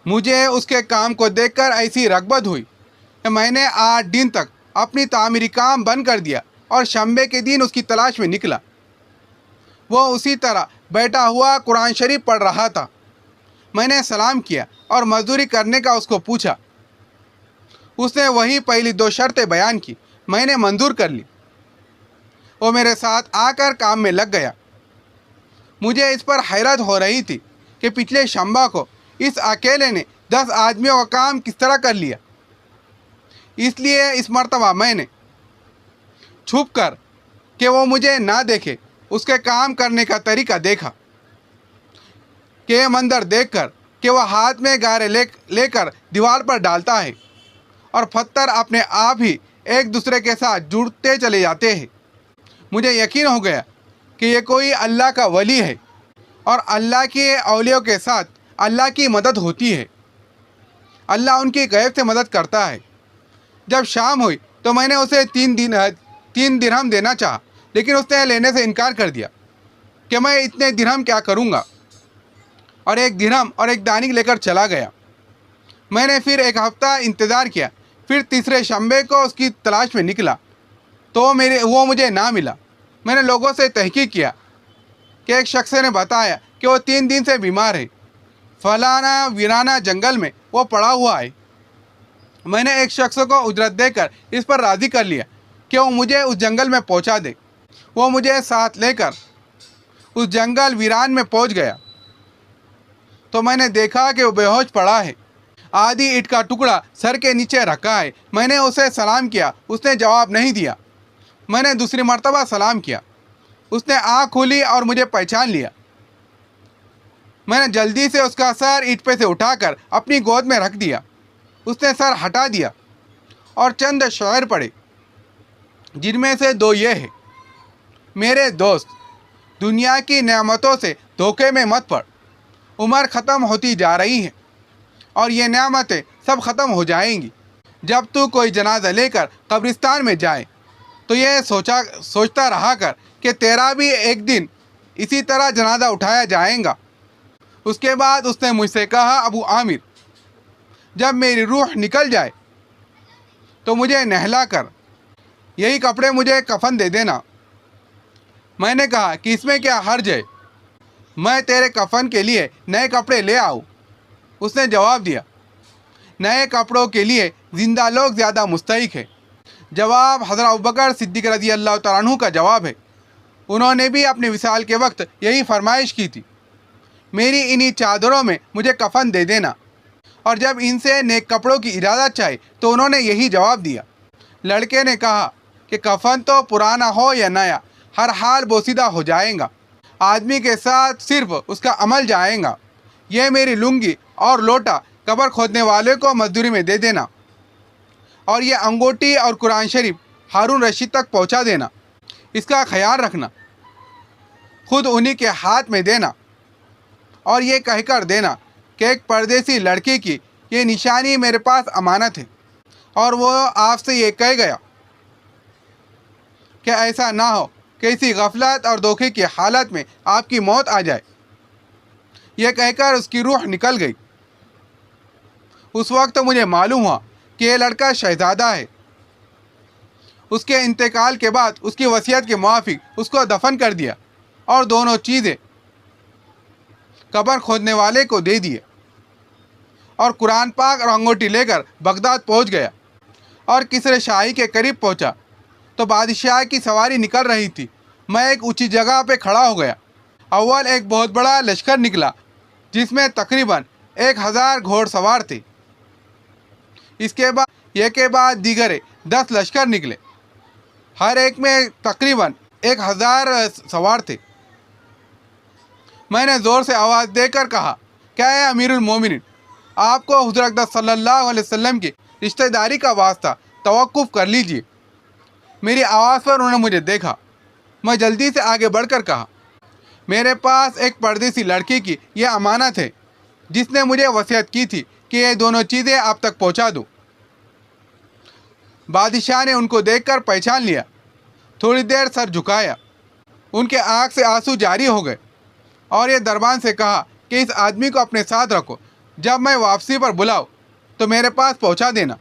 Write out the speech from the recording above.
مجھے اس کے کام کو دیکھ کر ایسی رغبت ہوئی کہ میں نے 8 دن تک اپنی تعمیری کام بند کر دیا اور شنبے کے دن اس کی تلاش میں نکلا۔ وہ اسی طرح بیٹھا ہوا قرآن شریف پڑھ رہا تھا۔ میں نے سلام کیا اور مزدوری کرنے کا اس کو پوچھا۔ اس نے وہی پہلی 2 شرطیں بیان کی، میں نے منظور کر لی۔ وہ میرے ساتھ آ کر کام میں لگ گیا۔ مجھے اس پر حیرت ہو رہی تھی کہ پچھلے شنبہ کو اس اکیلے نے 10 آدمیوں کا کام کس طرح کر لیا۔ اس لیے اس مرتبہ میں نے چھپ کر کہ وہ مجھے نہ دیکھے اس کے کام کرنے کا طریقہ دیکھا کہ یہ منظر دیکھ کر کہ وہ ہاتھ میں گارے لے کر دیوار پر ڈالتا ہے اور پتھر اپنے آپ ہی ایک دوسرے کے ساتھ جڑتے چلے جاتے ہیں، مجھے یقین ہو گیا کہ یہ کوئی اللہ کا ولی ہے اور اللہ کے اولیاء کے ساتھ اللہ کی مدد ہوتی ہے۔ اللہ ان کی غیب سے مدد کرتا ہے۔ جب شام ہوئی تو میں نے اسے 3 درہم دینا چاہا، لیکن اس نے لینے سے انکار کر دیا کہ میں اتنے درہم کیا کروں گا، اور 1 درہم اور 1 دینار لے کر چلا گیا۔ میں نے پھر 1 ہفتہ انتظار کیا، پھر تیسرے شنبے کو اس کی تلاش میں نکلا تو وہ مجھے نہ ملا۔ میں نے لوگوں سے تحقیق کیا کہ ایک شخص نے بتایا کہ وہ 3 دن سے بیمار ہے، فلانا ویرانہ جنگل میں وہ پڑا ہوا ہے۔ میں نے ایک شخص کو اجرت دے کر اس پر راضی کر لیا کہ وہ مجھے اس جنگل میں پہنچا دے۔ وہ مجھے ساتھ لے کر اس جنگل ویران میں پہنچ گیا تو میں نے دیکھا کہ وہ بے ہوش پڑا ہے، آدھی اینٹ کا ٹکڑا سر کے نیچے رکھا ہے۔ میں نے اسے سلام کیا، اس نے جواب نہیں دیا۔ میں نے دوسری مرتبہ سلام کیا، اس نے آنکھ کھولی اور مجھے پہچان لیا۔ میں نے جلدی سے اس کا سر اینٹ پہ سے اٹھا کر اپنی گود میں رکھ دیا۔ اس نے سر ہٹا دیا اور چند شعر پڑھے، جن میں سے 2 یہ ہے: میرے دوست، دنیا کی نعمتوں سے دھوکے میں مت پڑ، عمر ختم ہوتی جا رہی ہے اور یہ نعمتیں سب ختم ہو جائیں گی۔ جب تو کوئی جنازہ لے کر قبرستان میں جائے تو یہ سوچتا رہا کر کہ تیرا بھی ایک دن اسی طرح جنازہ اٹھایا جائے گا۔ اس کے بعد اس نے مجھ سے کہا، ابو عامر، جب میری روح نکل جائے تو مجھے نہلا کر یہی کپڑے مجھے کفن دے دینا۔ میں نے کہا کہ اس میں کیا حرج ہے، میں تیرے کفن کے لیے نئے کپڑے لے آؤں۔ اس نے جواب دیا، نئے کپڑوں کے لیے زندہ لوگ زیادہ مستحق ہیں۔ جواب حضرت ابوبکر صدیق رضی اللہ تعالیٰ عنہ کا جواب ہے۔ انہوں نے بھی اپنے وصال کے وقت یہی فرمائش کی تھی، میری انہی چادروں میں مجھے کفن دے دینا، اور جب ان سے نیک کپڑوں کی اجازت چاہی تو انہوں نے یہی جواب دیا۔ لڑکے نے کہا کہ کفن تو پرانا ہو یا نیا، ہر حال بوسیدہ ہو جائے گا، آدمی کے ساتھ صرف اس کا عمل جائے گا۔ یہ میری لنگی اور لوٹا قبر کھودنے والے کو مزدوری میں دے دینا، اور یہ انگوٹھی اور قرآن شریف ہارون رشید تک پہنچا دینا، اس کا خیال رکھنا، خود انہی کے ہاتھ میں دینا، اور یہ کہہ کر دینا کہ ایک پردیسی لڑکی کی یہ نشانی میرے پاس امانت ہے، اور وہ آپ سے یہ کہہ گیا کہ ایسا نہ ہو کہ اسی غفلت اور دھوکے کی حالت میں آپ کی موت آ جائے۔ یہ کہہ کر اس کی روح نکل گئی۔ اس وقت مجھے معلوم ہوا کہ یہ لڑکا شہزادہ ہے۔ اس کے انتقال کے بعد اس کی وصیت کے موافق اس کو دفن کر دیا اور دونوں چیزیں قبر کھودنے والے کو دے دیے، اور قرآن پاک اور انگوٹھی لے کر بغداد پہنچ گیا، اور کسرے شاہی کے قریب پہنچا تو بادشاہ کی سواری نکل رہی تھی۔ میں ایک اونچی جگہ پہ کھڑا ہو گیا۔ اول ایک بہت بڑا لشکر نکلا جس میں تقریباً 1000 گھوڑ سوار تھے۔ اس کے بعد یہ کے بعد دیگر 10 لشکر نکلے، ہر ایک میں تقریباً 1000 سوار تھے۔ میں نے زور سے آواز دے کر کہا، کیا ہے امیر المومنین، آپ کو حضور اقدس صلی اللہ علیہ وسلم کی رشتہ داری کا واسطہ، توقف کر لیجئے۔ میری آواز پر انہوں نے مجھے دیکھا۔ میں جلدی سے آگے بڑھ کر کہا، میرے پاس ایک پردیسی لڑکی کی یہ امانت ہے جس نے مجھے وصیت کی تھی کہ یہ دونوں چیزیں آپ تک پہنچا دوں۔ بادشاہ نے ان کو دیکھ کر پہچان لیا، تھوڑی دیر سر جھکایا، ان کے آنکھ سے آنسو جاری ہو گئے، اور یہ دربان سے کہا کہ اس آدمی کو اپنے ساتھ رکھو، جب میں واپسی پر بلاؤں تو میرے پاس پہنچا دینا۔